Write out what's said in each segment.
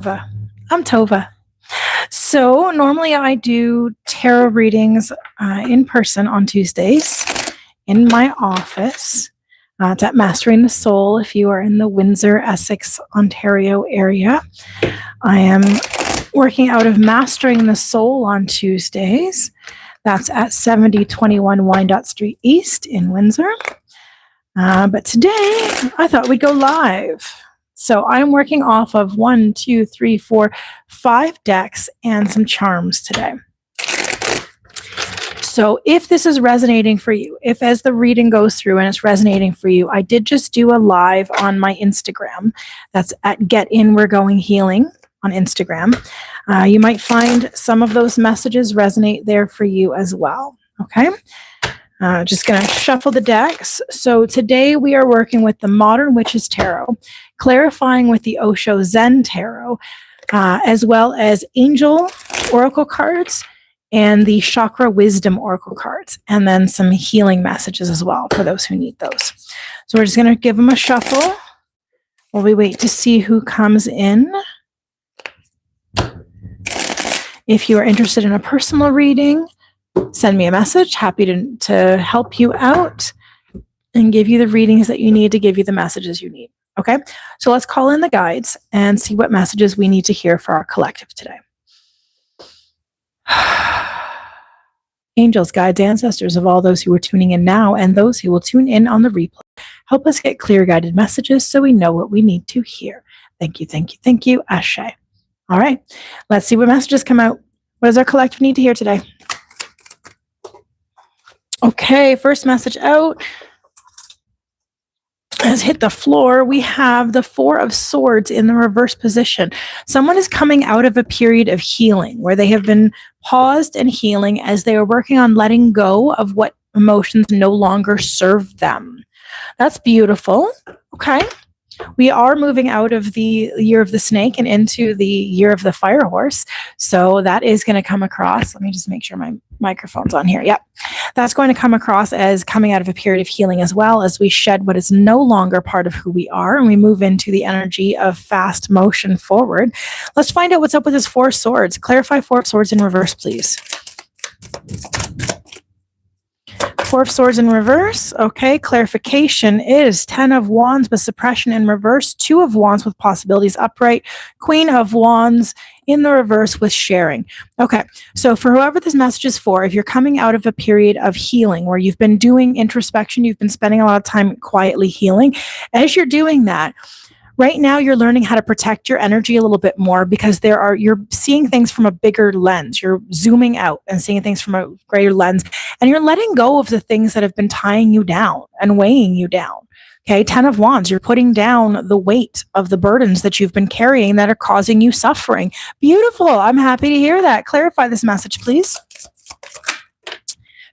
Tovah. I'm Tovah. So normally I do tarot readings in person on Tuesdays in my office. It's at Mastering the Soul if you are in the Windsor, Essex, Ontario area. I am working out of Mastering the Soul on Tuesdays. That's at 7021 Wyandotte Street East in Windsor. But today I thought we'd go live. So I'm working off of 1, 2, 3, 4, 5 decks and some charms today. So if this is resonating for you, if as the reading goes through and it's resonating for you, I did just do a live on my Instagram. That's at Get In We're Going Healing on Instagram. You might find some of those messages resonate there for you as well. Okay. Just going to shuffle the decks. So today we are working with the Modern Witches Tarot, clarifying with the Osho Zen Tarot, as well as Angel Oracle cards and the Chakra Wisdom Oracle cards, and then some healing messages as well for those who need those. So we're just going to give them a shuffle while we wait to see who comes in. If you are interested in a personal reading, send me a message. Happy to help you out and give you the readings that you need to give you the messages you need. Okay, so let's call in the guides and see what messages we need to hear for our collective today. Angels, guides, ancestors of all those who are tuning in now and those who will tune in on the replay, help us get clear guided messages so we know what we need to hear. Thank you, thank you, thank you. Ashe. All right, let's see what messages come out. What does our collective need to hear today? Okay, first message out has hit the floor. We have the Four of Swords in the reverse position. Someone is coming out of a period of healing where they have been paused and healing as they are working on letting go of what emotions no longer serve them. That's beautiful. Okay. We are moving out of the year of the snake and into the year of the fire horse. So that is going to come across. Let me just make sure my microphone's on here. Yep. That's going to come across as coming out of a period of healing as well, as we shed what is no longer part of who we are and we move into the energy of fast motion forward. Let's find out what's up with this Four of Swords. Clarify Four of Swords in reverse, please. Four of Swords in reverse. Okay, clarification is 10 of Wands with suppression in reverse, 2 of Wands with possibilities upright, Queen of Wands in the reverse with sharing. Okay, so for whoever this message is for, if you're coming out of a period of healing where you've been doing introspection, you've been spending a lot of time quietly healing, as you're doing that, right now, you're learning how to protect your energy a little bit more because you're seeing things from a bigger lens. You're zooming out and seeing things from a greater lens, and you're letting go of the things that have been tying you down and weighing you down. Okay, 10 of Wands, you're putting down the weight of the burdens that you've been carrying that are causing you suffering. Beautiful. I'm happy to hear that. Clarify this message, please.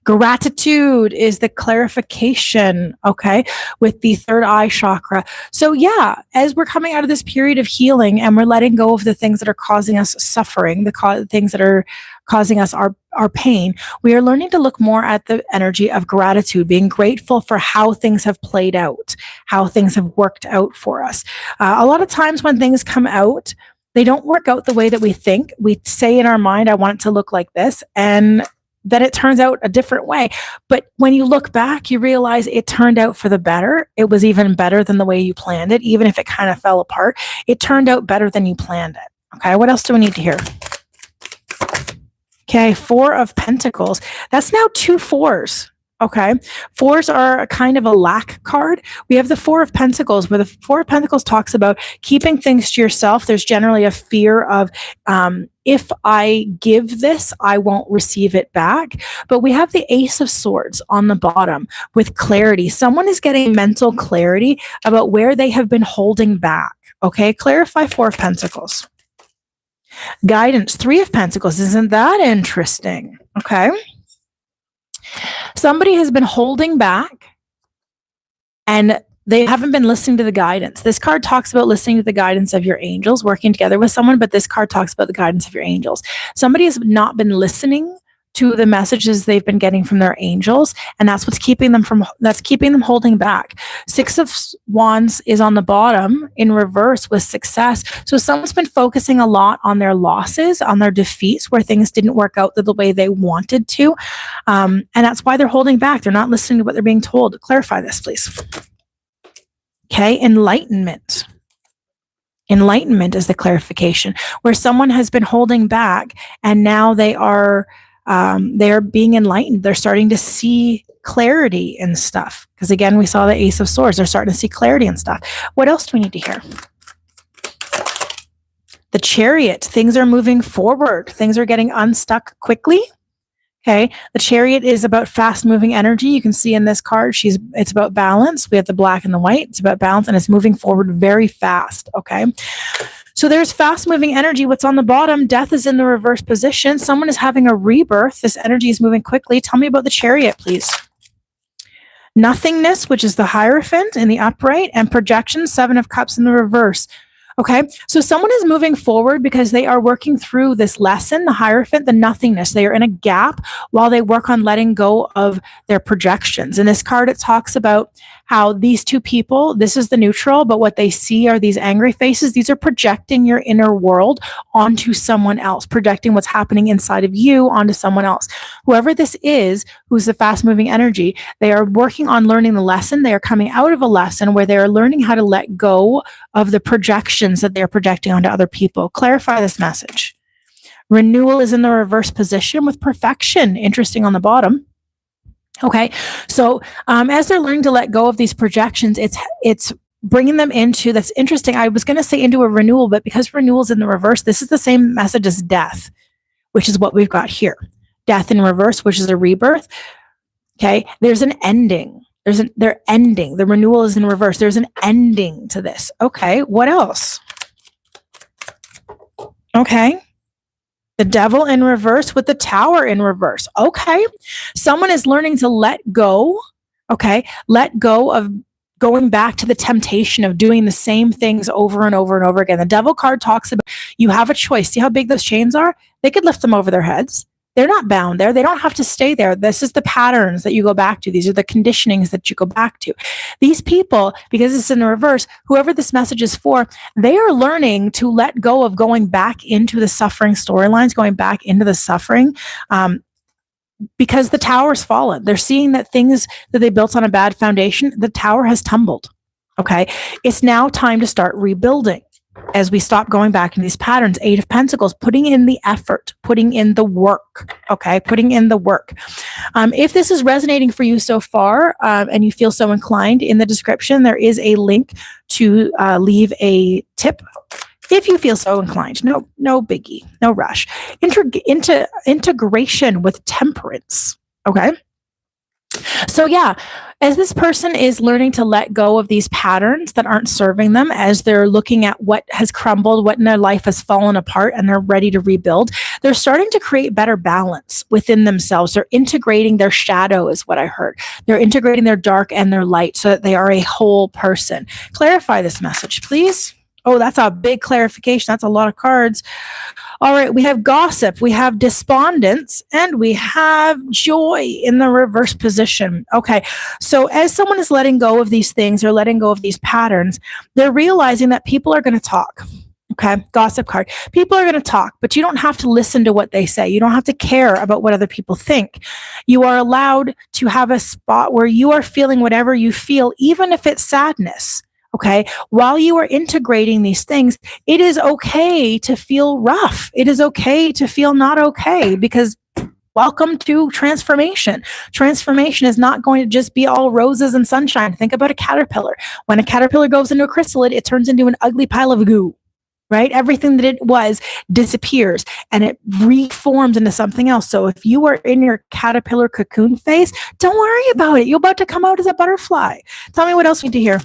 Gratitude is the clarification, okay, with the third eye chakra. So yeah, as we're coming out of this period of healing and we're letting go of the things that are causing us suffering, the things that are causing us our pain, we are learning to look more at the energy of gratitude, being grateful for how things have played out, how things have worked out for us. A lot of times when things come out, they don't work out the way that we think. We say in our mind, I want it to look like this, and then it turns out a different way. But when you look back, you realize it turned out for the better. It was even better than the way you planned it. Even if it kind of fell apart, it turned out better than you planned it. Okay, what else do we need to hear? Okay, Four of Pentacles. That's now 2 fours. Okay, fours are a kind of a lack card. We have the Four of Pentacles, where the Four of Pentacles talks about keeping things to yourself. There's generally a fear of, if I give this, I won't receive it back. But we have the Ace of Swords on the bottom with clarity. Someone is getting mental clarity about where they have been holding back. Okay, clarify Four of Pentacles. Guidance, 3 of Pentacles. Isn't that interesting? Okay. Somebody has been holding back and they haven't been listening to the guidance. This card talks about listening to the guidance of your angels, working together with someone, but this card talks about the guidance of your angels. Somebody has not been listening to the messages they've been getting from their angels, and that's keeping them holding back. 6 of Wands is on the bottom in reverse with success. So someone's been focusing a lot on their losses, on their defeats, where things didn't work out the way they wanted to, and that's why they're holding back. They're not listening to what they're being told. Clarify this, please. Okay, enlightenment. Enlightenment is the clarification, where someone has been holding back and now they are being enlightened. They're starting to see clarity in stuff. Because again, we saw the Ace of Swords. They're starting to see clarity in stuff. What else do we need to hear? The Chariot. Things are moving forward. Things are getting unstuck quickly. Okay, the Chariot is about fast-moving energy. You can see in this card, it's about balance. We have the black and the white. It's about balance, and it's moving forward very fast. Okay, so there's fast-moving energy. What's on the bottom? Death is in the reverse position. Someone is having a rebirth. This energy is moving quickly. Tell me about the Chariot, please. Nothingness, which is the Hierophant in the upright, and projection, 7 of Cups in the reverse. Okay, so someone is moving forward because they are working through this lesson, the Hierophant, the nothingness. They are in a gap while they work on letting go of their projections. In this card, it talks about how these two people, this is the neutral, but what they see are these angry faces. These are projecting your inner world onto someone else, projecting what's happening inside of you onto someone else. Whoever this is, who's the fast-moving energy, they are working on learning the lesson. They are coming out of a lesson where they are learning how to let go of the projections that they're projecting onto other people. Clarify this message. Renewal is in the reverse position with perfection. Interesting on the bottom. Okay, so as they're learning to let go of these projections, it's bringing them into, that's interesting. I was going to say into a renewal, but because renewal is in the reverse, this is the same message as death, which is what we've got here. Death in reverse, which is a rebirth. Okay, there's an ending. They're ending. The renewal is in reverse. There's an ending to this. Okay, what else? Okay. The Devil in reverse with the Tower in reverse. Okay. Someone is learning to let go. Okay. Let go of going back to the temptation of doing the same things over and over and over again. The Devil card talks about you have a choice. See how big those chains are? They could lift them over their heads. They're not bound there. They don't have to stay there. This is the patterns that you go back to. These are the conditionings that you go back to. These people, because it's in the reverse, whoever this message is for, they are learning to let go of going back into the suffering storylines, going back into the suffering, because the tower's fallen. They're seeing that things that they built on a bad foundation, the tower has tumbled. Okay. It's now time to start rebuilding. As we stop going back in these patterns, 8 of Pentacles, putting in the effort, putting in the work, okay, putting in the work. If this is resonating for you so far, and you feel so inclined, in the description, there is a link to leave a tip. If you feel so inclined, no biggie, no rush. Integration with temperance, okay? So yeah, as this person is learning to let go of these patterns that aren't serving them, as they're looking at what has crumbled, what in their life has fallen apart, and they're ready to rebuild, they're starting to create better balance within themselves. They're integrating their shadow, is what I heard. They're integrating their dark and their light so that they are a whole person. Clarify this message, please. Oh, that's a big clarification. That's a lot of cards. All right, we have gossip, we have despondence, and we have joy in the reverse position. Okay, so as someone is letting go of these things, or letting go of these patterns, they're realizing that people are going to talk. Okay, gossip card. People are going to talk, but you don't have to listen to what they say. You don't have to care about what other people think. You are allowed to have a spot where you are feeling whatever you feel, even if it's sadness. Okay, while you are integrating these things, it is okay to feel rough. It is okay to feel not okay, because welcome to transformation. Transformation is not going to just be all roses and sunshine. Think about a caterpillar. When a caterpillar goes into a chrysalid, it turns into an ugly pile of goo, right? Everything that it was disappears and it reforms into something else. So if you are in your caterpillar cocoon phase, don't worry about it. You're about to come out as a butterfly. Tell me what else we need to hear.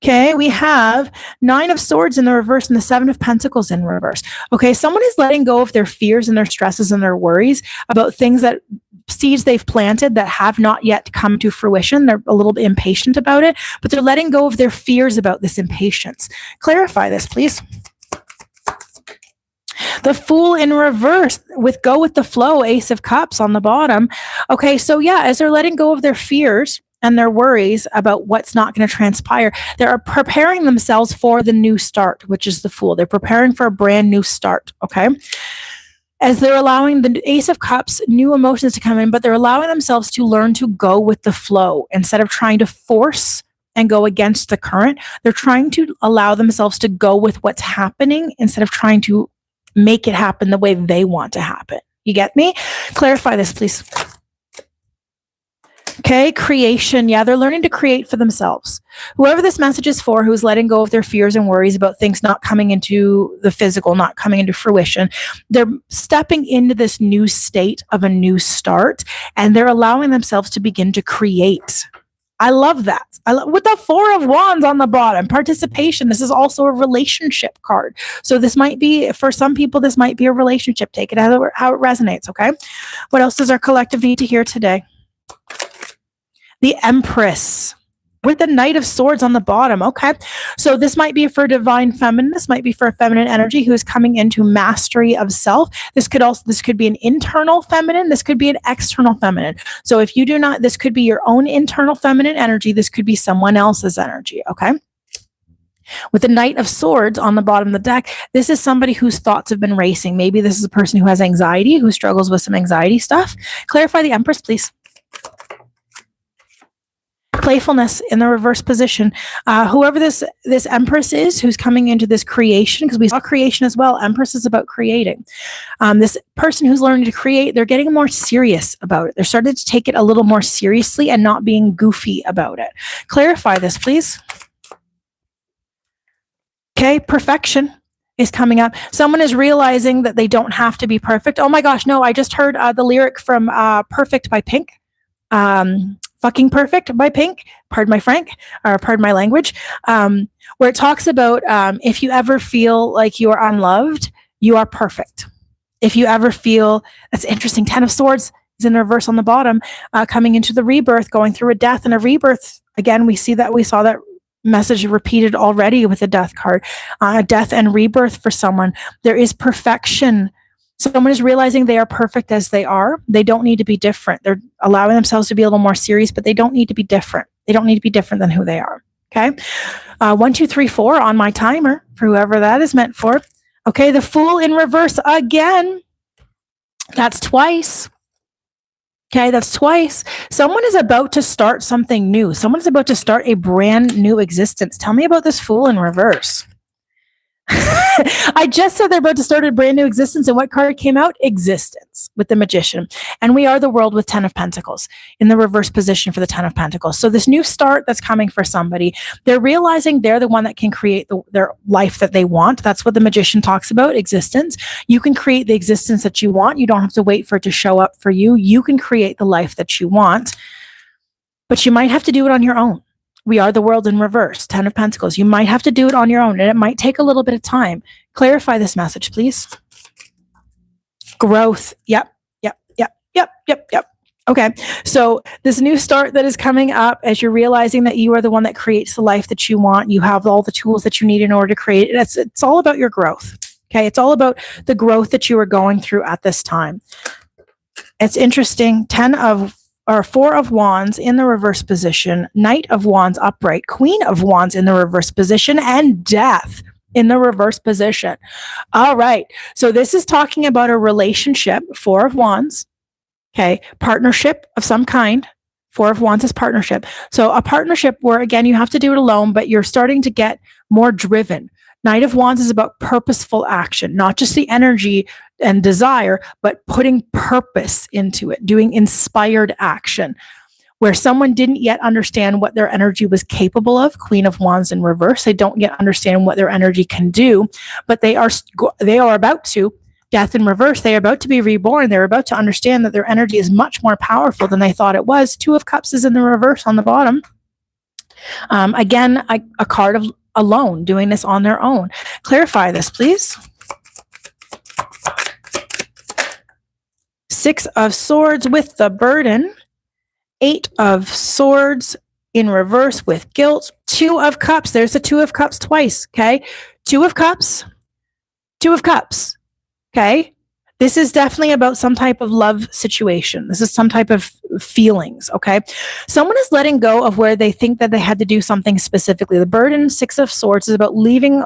Okay, we have 9 of Swords in the reverse and the 7 of Pentacles in reverse. Okay, someone is letting go of their fears and their stresses and their worries about things that seeds they've planted that have not yet come to fruition. They're a little bit impatient about it, but they're letting go of their fears about this impatience. Clarify this, please. The Fool in reverse with go with the flow, Ace of Cups on the bottom. Okay, so yeah, as they're letting go of their fears and their worries about what's not going to transpire, they're preparing themselves for the new start, which is the Fool. They're preparing for a brand new start, okay? As they're allowing the Ace of Cups new emotions to come in, but they're allowing themselves to learn to go with the flow instead of trying to force and go against the current. They're trying to allow themselves to go with what's happening instead of trying to make it happen the way they want to happen. You get me? Clarify this, please. Okay, creation. Yeah, they're learning to create for themselves. Whoever this message is for, who's letting go of their fears and worries about things not coming into the physical, not coming into fruition, they're stepping into this new state of a new start, and they're allowing themselves to begin to create. I love that. With the Four of Wands on the bottom, participation. This is also a relationship card. So this might be, for some people, this might be a relationship. Take it how it resonates, okay? What else does our collective need to hear today? The Empress with the Knight of Swords on the bottom. Okay. So this might be for divine feminine. This might be for a feminine energy who is coming into mastery of self. This could be an internal feminine. This could be an external feminine. So if you do not, this could be your own internal feminine energy. This could be someone else's energy. Okay. With the Knight of Swords on the bottom of the deck, this is somebody whose thoughts have been racing. Maybe this is a person who has anxiety, who struggles with some anxiety stuff. Clarify the Empress, please. Playfulness in the reverse position. Whoever this Empress is who's coming into this creation, because we saw creation as well. Empress is about creating. This person who's learning to create, they're getting more serious about it. They're starting to take it a little more seriously and not being goofy about it. Clarify this, please. Okay, perfection is coming up. Someone is realizing that they don't have to be perfect. Oh my gosh, no, I just heard the lyric from Perfect by Pink. Fucking Perfect by Pink, pardon my language, where it talks about if you ever feel like you are unloved, you are perfect. If you ever feel, that's interesting, Ten of Swords is in reverse on the bottom, coming into the rebirth, going through a death and a rebirth. Again, we saw that message repeated already with the death card, a death and rebirth for someone. There is perfection. Someone is realizing they are perfect as they are. They don't need to be different. They're allowing themselves to be a little more serious, but they don't need to be different. They don't need to be different than who they are. Okay. 1, 2, 3, 4 on my timer for whoever that is meant for. Okay. The Fool in reverse again. That's twice. Okay. That's twice. Someone is about to start something new. Someone is about to start a brand new existence. Tell me about this Fool in reverse. I just said they're about to start a brand new existence, and what card came out? Existence with the Magician. And we are the World with 10 of Pentacles in the reverse position for the 10 of Pentacles. So this new start that's coming for somebody, they're realizing they're the one that can create their life that they want. That's what the Magician talks about, existence. You can create the existence that you want. You don't have to wait for it to show up for you. You can create the life that you want, but you might have to do it on your own. We are the World in reverse, 10 of Pentacles. You might have to do it on your own, and it might take a little bit of time. Clarify this message, please. Growth. Yep. Okay. So this new start that is coming up, as you're realizing that you are the one that creates the life that you want, you have all the tools that you need in order to create it. It's all about your growth. Okay. It's all about the growth that you are going through at this time. It's interesting. 4 of Wands in the reverse position, Knight of Wands upright, Queen of Wands in the reverse position, and Death in the reverse position. All right. So this is talking about a relationship, 4 of Wands. Okay. Partnership of some kind. 4 of Wands is partnership. So a partnership where, again, you have to do it alone, but you're starting to get more driven. Knight of Wands is about purposeful action, not just the energy and desire, but putting purpose into it, doing inspired action. Where someone didn't yet understand what their energy was capable of, Queen of Wands in reverse, they don't yet understand what their energy can do, but they are about to. Death in reverse, they are about to be reborn. They're about to understand that their energy is much more powerful than they thought it was. 2 of Cups is in the reverse on the bottom. Again, a card of alone, doing this on their own. Clarify this, please. 6 of Swords with the burden. 8 of Swords in reverse with guilt. 2 of Cups. There's the 2 of Cups twice, okay? 2 of Cups. 2 of Cups. Okay. This is definitely about some type of love situation. This is some type of feelings. Okay. Someone is letting go of where they think that they had to do something specifically. The burden, Six of Swords, is about leaving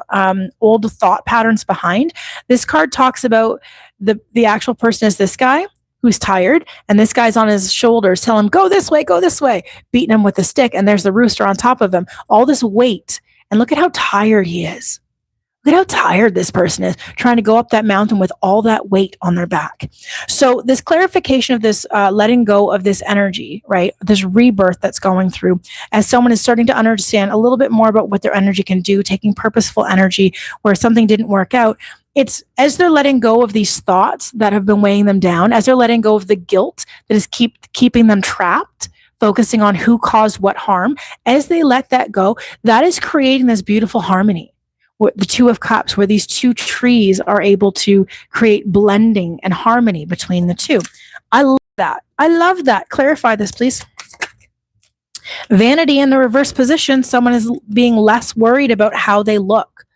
old thought patterns behind. This card talks about the actual person is this guy who's tired, and this guy's on his shoulders telling him, go this way, beating him with a stick. And there's the rooster on top of him, all this weight. And look at how tired he is. Look at how tired this person is trying to go up that mountain with all that weight on their back. So this clarification of this letting go of this energy, right? This rebirth that's going through as someone is starting to understand a little bit more about what their energy can do, taking purposeful energy where something didn't work out. It's as they're letting go of these thoughts that have been weighing them down, as they're letting go of the guilt that is keeping them trapped, focusing on who caused what harm. As they let that go, that is creating this beautiful harmony. The Two of Cups, where these two trees are able to create blending and harmony between the two. I love that. I love that. Clarify this, please. Vanity in the reverse position, someone is being less worried about how they look.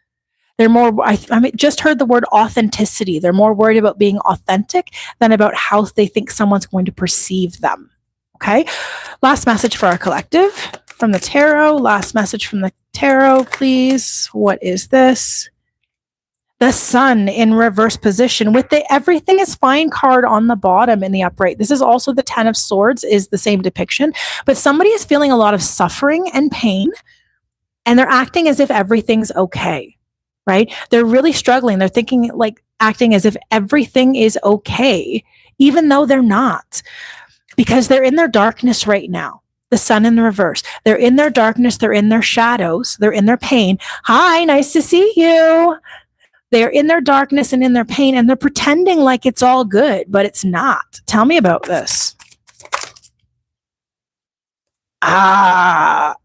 They're more, I just heard the word authenticity. They're more worried about being authentic than about how they think someone's going to perceive them. Okay. Last message for our collective from the tarot. Last message from the tarot, please. What is this? The Sun in reverse position with the everything is fine card on the bottom in the upright. This is also the 10 of Swords is the same depiction, but somebody is feeling a lot of suffering and pain, and they're acting as if everything's okay, right? They're really struggling. They're thinking like acting as if everything is okay, even though they're not, because they're in their darkness right now. The Sun in the reverse. They're in their darkness. They're in their shadows. They're in their pain. Hi, nice to see you. They're in their darkness and in their pain, and they're pretending like it's all good, but it's not. Tell me about this.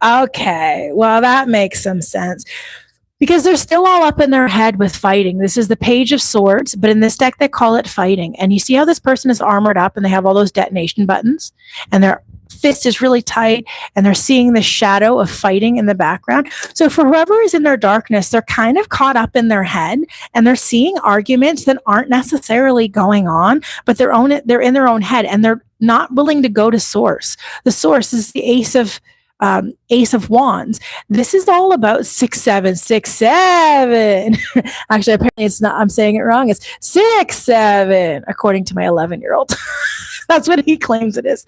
Okay. Well, that makes some sense. Because they're still all up in their head with fighting. This is the Page of Swords, but in this deck, they call it fighting. And you see how this person is armored up and they have all those detonation buttons and their fist is really tight and they're seeing the shadow of fighting in the background. So for whoever is in their darkness, they're kind of caught up in their head and they're seeing arguments that aren't necessarily going on, but they're in their own head and they're not willing to go to source. The source is the Ace of Wands. This is all about 6767. Actually, apparently it's not, I'm saying it wrong. It's 67, according to my 11-year-old. That's what he claims it is.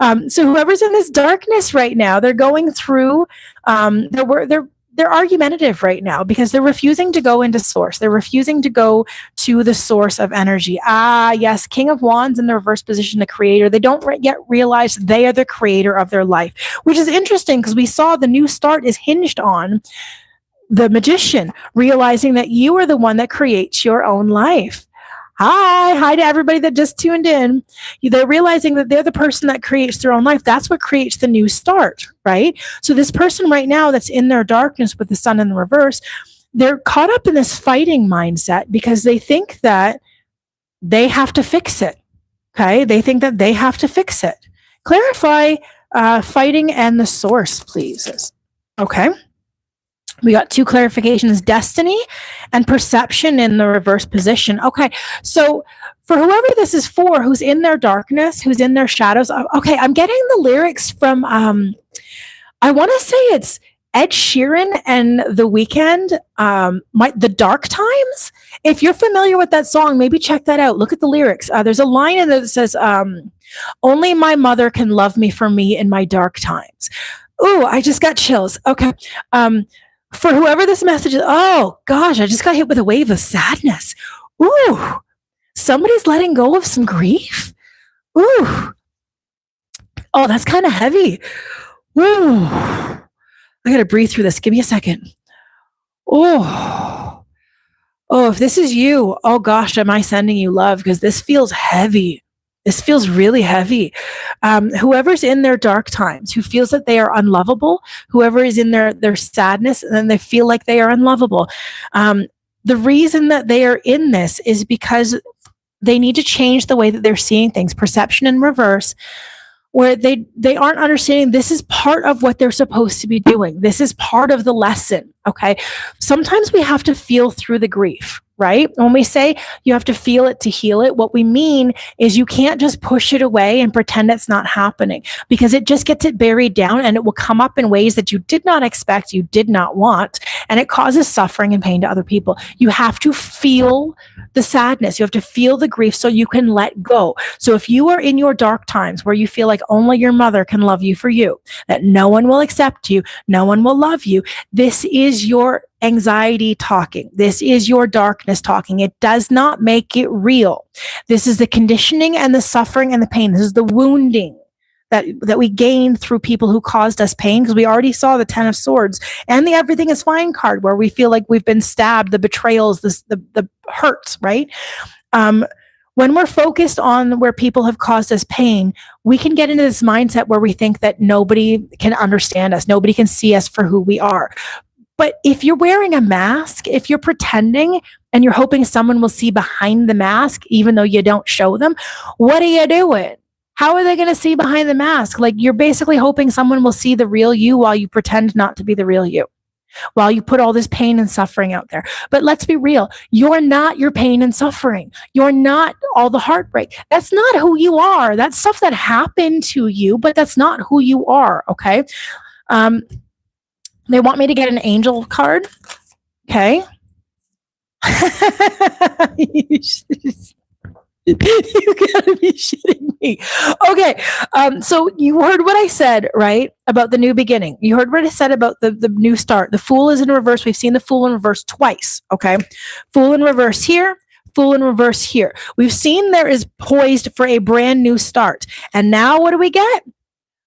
So whoever's in this darkness right now, they're going through, they're argumentative right now because they're refusing to go into source. They're refusing to go to the source of energy. Yes, King of Wands in the reverse position, the creator. They don't yet realize they are the creator of their life, which is interesting because we saw the new start is hinged on the Magician, realizing that you are the one that creates your own life. Hi to everybody that just tuned in. They're realizing that they're the person that creates their own life. That's what creates the new start, right? So this person right now that's in their darkness with the Sun in the reverse, they're caught up in this fighting mindset because they think that they have to fix it, okay? They think that they have to fix it. Clarify fighting and the source, please. Okay. We got two clarifications, destiny and perception in the reverse position. Okay, so for whoever this is for, who's in their darkness, who's in their shadows, okay, I'm getting the lyrics from, I want to say it's Ed Sheeran and The Weeknd, The Dark Times. If you're familiar with that song, maybe check that out. Look at the lyrics. There's a line in there that says, only my mother can love me for me in my dark times. Ooh, I just got chills. Okay. For whoever this message is, oh gosh, I just got hit with a wave of sadness. Ooh, somebody's letting go of some grief. Ooh, oh, that's kind of heavy. Ooh, I gotta breathe through this. Give me a second. Oh, if this is you, oh gosh, am I sending you love? Because this feels heavy. This feels really heavy. Whoever's in their dark times, who feels that they are unlovable, whoever is in their sadness and then they feel like they are unlovable. The reason that they are in this is because they need to change the way that they're seeing things. Perception in reverse, where they aren't understanding this is part of what they're supposed to be doing. This is part of the lesson, okay? Sometimes we have to feel through the grief. right? When we say you have to feel it to heal it, what we mean is you can't just push it away and pretend it's not happening, because it just gets it buried down and it will come up in ways that you did not expect, you did not want, and it causes suffering and pain to other people. You have to feel the sadness. You have to feel the grief so you can let go. So if you are in your dark times where you feel like only your mother can love you for you, that no one will accept you, no one will love you, this is your anxiety talking. This is your darkness talking. It does not make it real. This is the conditioning and the suffering and the pain. This is the wounding that we gain through people who caused us pain, because we already saw the 10 of Swords and the everything is fine card, where we feel like we've been stabbed, the betrayals, the hurts, right? When we're focused on where people have caused us pain, we can get into this mindset where we think that nobody can understand us, nobody can see us for who we are. But if you're wearing a mask, if you're pretending and you're hoping someone will see behind the mask, even though you don't show them, what are you doing? How are they going to see behind the mask? Like, you're basically hoping someone will see the real you while you pretend not to be the real you, while you put all this pain and suffering out there. But let's be real. You're not your pain and suffering. You're not all the heartbreak. That's not who you are. That's stuff that happened to you, but that's not who you are. Okay. They want me to get an angel card. Okay. You gotta be shitting me. Okay. So you heard what I said, right? About the new beginning. You heard what I said about the new start. The Fool is in reverse. We've seen the Fool in reverse twice. Okay. Fool in reverse here. Fool in reverse here. We've seen there is poised for a brand new start. And now what do we get?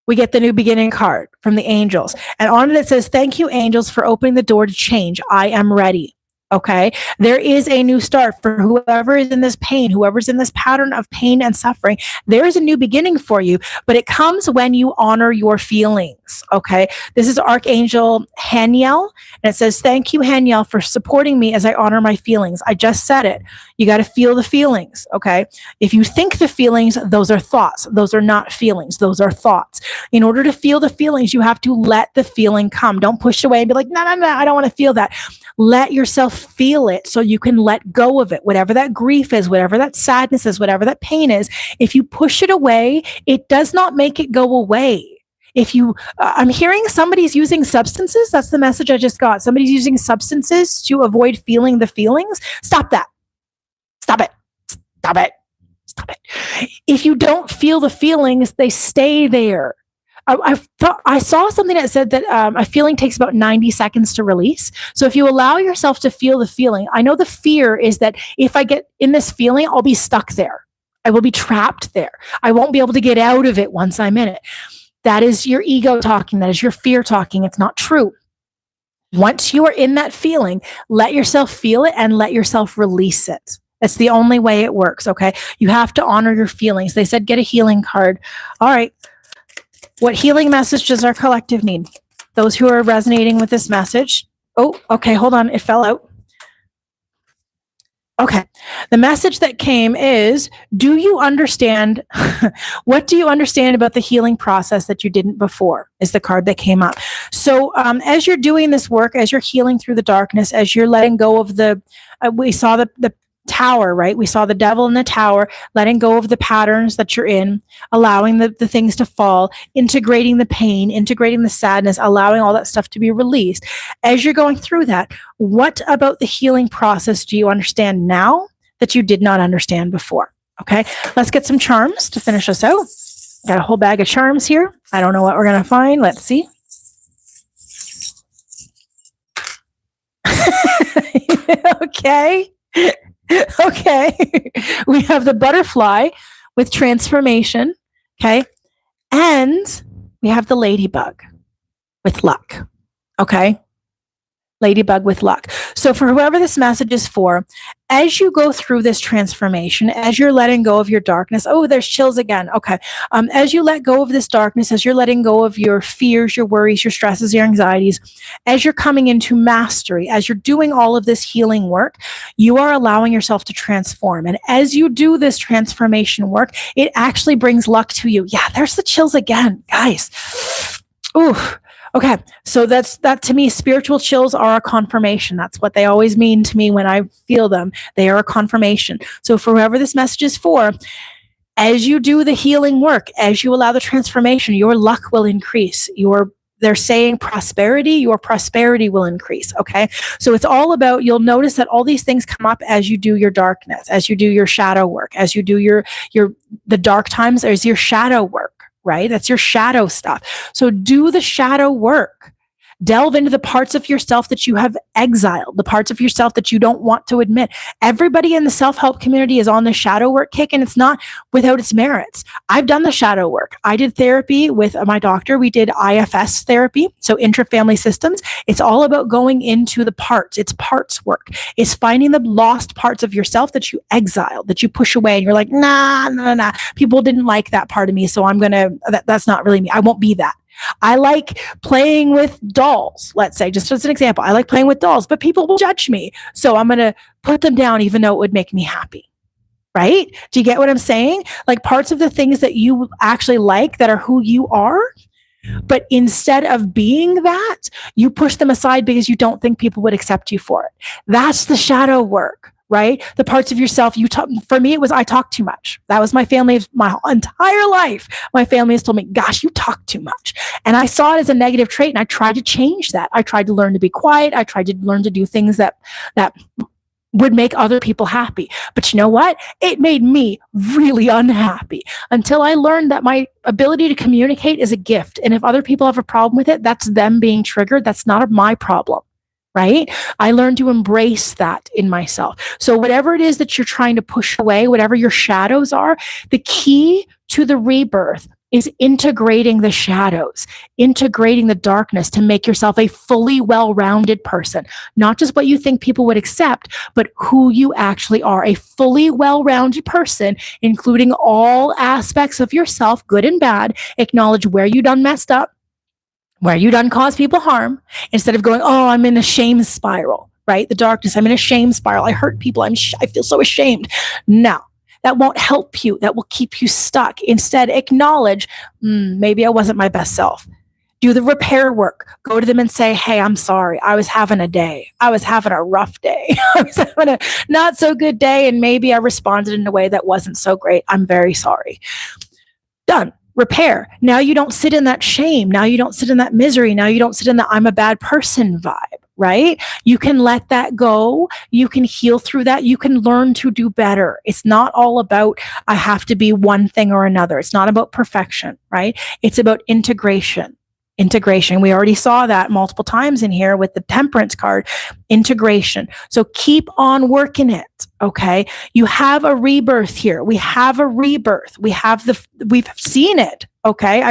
We get the new beginning card from the angels. And on it says, thank you, angels, for opening the door to change. I am ready. Okay. There is a new start for whoever is in this pain, whoever's in this pattern of pain and suffering. There is a new beginning for you, but it comes when you honor your feelings. Okay. This is Archangel Haniel. And it says, thank you, Haniel, for supporting me as I honor my feelings. I just said it. You got to feel the feelings. Okay. If you think the feelings, those are thoughts. Those are not feelings. Those are thoughts. In order to feel the feelings, you have to let the feeling come. Don't push it away and be like, no, I don't want to feel that. Let yourself feel it so you can let go of it. Whatever that grief is, whatever that sadness is, whatever that pain is, if you push it away, it does not make it go away. If you, I'm hearing somebody's using substances. That's the message I just got. Somebody's using substances to avoid feeling the feelings. Stop that. Stop it. Stop it. Stop it. If you don't feel the feelings, they stay there. I saw something that said that a feeling takes about 90 seconds to release. So if you allow yourself to feel the feeling, I know the fear is that if I get in this feeling, I'll be stuck there. I will be trapped there. I won't be able to get out of it once I'm in it. That is your ego talking. That is your fear talking. It's not true. Once you are in that feeling, let yourself feel it and let yourself release it. That's the only way it works, okay? You have to honor your feelings. They said get a healing card. All right. What healing message does our collective need? Those who are resonating with this message. Oh, okay, hold on. It fell out. Okay. The message that came is, do you understand, what do you understand about the healing process that you didn't before, is the card that came up. So as you're doing this work, as you're healing through the darkness, as you're letting go of we saw the tower, right? We saw the devil in the tower, letting go of the patterns that you're in, allowing the things to fall, integrating the pain, integrating the sadness, allowing all that stuff to be released. As you're going through that, what about the healing process do you understand now that you did not understand before? Okay, let's get some charms to finish us out. Got a whole bag of charms here. I don't know what we're going to find. Let's see. Okay. Okay. We have the butterfly with transformation. Okay. And we have the ladybug with luck. Okay. Ladybug with luck. So for whoever this message is for, as you go through this transformation, as you're letting go of your darkness, oh, there's chills again. Okay. As you let go of this darkness, as you're letting go of your fears, your worries, your stresses, your anxieties, as you're coming into mastery, as you're doing all of this healing work, you are allowing yourself to transform. And as you do this transformation work, it actually brings luck to you. Yeah, there's the chills again, guys. Ooh. Okay, so that to me, spiritual chills are a confirmation. That's what they always mean to me when I feel them. They are a confirmation. So for whoever this message is for, as you do the healing work, as you allow the transformation, your luck will increase. They're saying prosperity, your prosperity will increase. Okay. So it's all about, you'll notice that all these things come up as you do your darkness, as you do your shadow work, as you do the dark times, there's your shadow work, right? That's your shadow stuff. So do the shadow work. Delve into the parts of yourself that you have exiled, the parts of yourself that you don't want to admit. Everybody in the self-help community is on the shadow work kick, and it's not without its merits. I've done the shadow work. I did therapy with my doctor. We did IFS therapy, so intra-family systems. It's all about going into the parts. It's parts work. It's finding the lost parts of yourself that you exiled, that you push away, and you're like, nah. People didn't like that part of me, so that's not really me. I won't be that. I like playing with dolls, let's say, just as an example. I like playing with dolls, but people will judge me. So I'm going to put them down even though it would make me happy. Right? Do you get what I'm saying? Like parts of the things that you actually like that are who you are, but instead of being that, you push them aside because you don't think people would accept you for it. That's the shadow work. Right? The parts of yourself for me, it was, I talk too much. That was my entire life. My family has told me, gosh, you talk too much. And I saw it as a negative trait, and I tried to change that. I tried to learn to be quiet. I tried to learn to do things that would make other people happy. But you know what? It made me really unhappy until I learned that my ability to communicate is a gift. And if other people have a problem with it, that's them being triggered. That's not my problem. Right? I learned to embrace that in myself. So whatever it is that you're trying to push away, whatever your shadows are, the key to the rebirth is integrating the shadows, integrating the darkness to make yourself a fully well-rounded person. Not just what you think people would accept, but who you actually are, a fully well-rounded person, including all aspects of yourself, good and bad. Acknowledge where you done messed up, where you done caused people harm, instead of going, oh, I'm in a shame spiral, right? The darkness, I'm in a shame spiral. I hurt people. I feel so ashamed. No, that won't help you. That will keep you stuck. Instead, acknowledge, maybe I wasn't my best self. Do the repair work. Go to them and say, hey, I'm sorry. I was having a day. I was having a rough day. I was having a not so good day. And maybe I responded in a way that wasn't so great. I'm very sorry. Done. Repair. Now you don't sit in that shame. Now you don't sit in that misery. Now you don't sit in the I'm a bad person vibe, right? You can let that go. You can heal through that. You can learn to do better. It's not all about, I have to be one thing or another. It's not about perfection, right? It's about integration. Integration. We already saw that multiple times in here with the temperance card. Integration. So keep on working it. Okay. You have a rebirth here. We have a rebirth. We've seen it. Okay.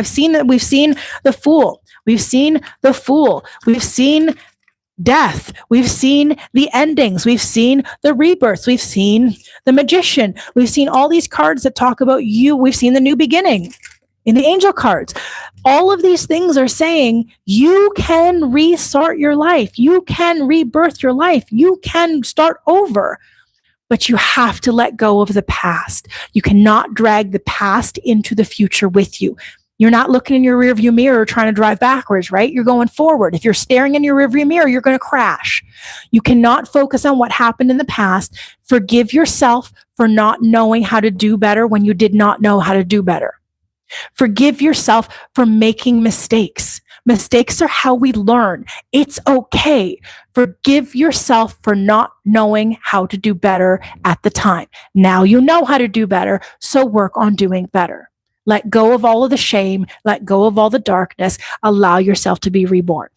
We've seen the fool. We've seen the fool. We've seen death. We've seen the endings. We've seen the rebirths. We've seen the magician. We've seen all these cards that talk about you. We've seen the new beginning in the angel cards. All of these things are saying you can restart your life. You can rebirth your life. You can start over, but you have to let go of the past. You cannot drag the past into the future with you. You're not looking in your rearview mirror trying to drive backwards, right? You're going forward. If you're staring in your rearview mirror, you're going to crash. You cannot focus on what happened in the past. Forgive yourself for not knowing how to do better when you did not know how to do better. Forgive yourself for making mistakes. Mistakes are how we learn. It's okay. Forgive yourself for not knowing how to do better at the time. Now you know how to do better, so work on doing better. Let go of all of the shame. Let go of all the darkness. Allow yourself to be reborn.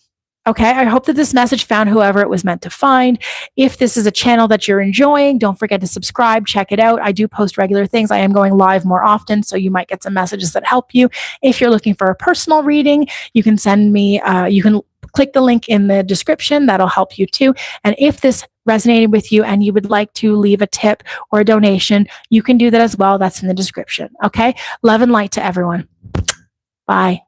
Okay, I hope that this message found whoever it was meant to find. If this is a channel that you're enjoying, don't forget to subscribe, check it out. I do post regular things. I am going live more often, so you might get some messages that help you. If you're looking for a personal reading, you can send me, you can click the link in the description. That'll help you too. And if this resonated with you and you would like to leave a tip or a donation, you can do that as well. That's in the description. Okay, love and light to everyone. Bye.